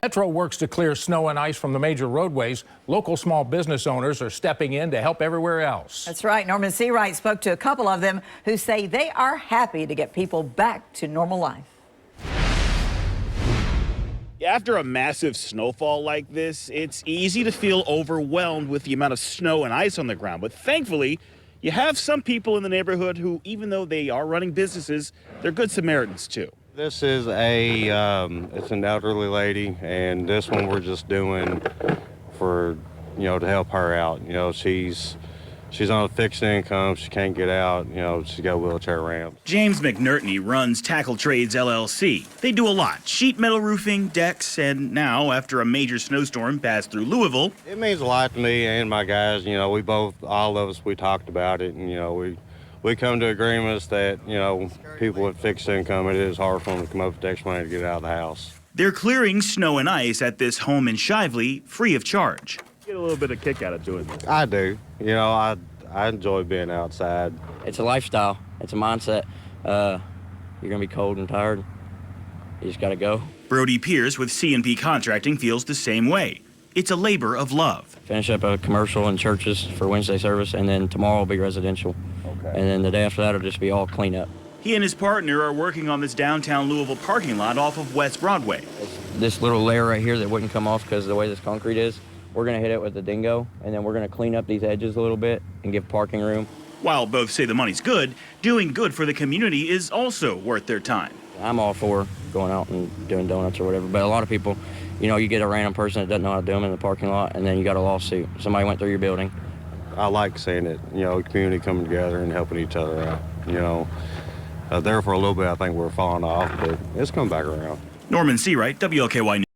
Metro works to clear snow and ice from the major roadways. Local small business owners are stepping in to help everywhere else. That's right. Norman Seawright spoke to a couple of them who say they are happy to get people back to normal life. After a massive snowfall like this, it's easy to feel overwhelmed with the amount of snow and ice on the ground. But thankfully, you have some people in the neighborhood who, even though they are running businesses, they're good Samaritans too. This is it's an elderly lady, and this one we're just doing for, to help her out. She's on a fixed income, she can't get out, she's got a wheelchair ramp. James McNertney runs Tackle Trades LLC. They do a lot: sheet metal roofing, decks, and now, after a major snowstorm passed through Louisville. It means a lot to me and my guys. All of us, we talked about it, and, we come to agreements that, people with fixed income, it is hard for them to come up with extra money to get out of the house. They're clearing snow and ice at this home in Shively free of charge. Get a little bit of kick out of doing this. I do. I enjoy being outside. It's a lifestyle. It's a mindset. You're going to be cold and tired. You just got to go. Brody Pierce with C&P Contracting feels the same way. It's a labor of love. Finish up a commercial and churches for Wednesday service, and then tomorrow will be residential. Okay. And then the day after that will just be all cleanup. He and his partner are working on this downtown Louisville parking lot off of West Broadway. It's this little layer right here that wouldn't come off because of the way this concrete is. We're going to hit it with the dingo, and then we're going to clean up these edges a little bit and give parking room. While both say the money's good, doing good for the community is also worth their time. I'm all for going out and doing donuts or whatever, but a lot of people, you get a random person that doesn't know how to do them in the parking lot, and then you got a lawsuit. Somebody went through your building. I like seeing it, community coming together and helping each other out. There for a little bit, I think we're falling off, but it's coming back around. Norman Seawright, WLKY News.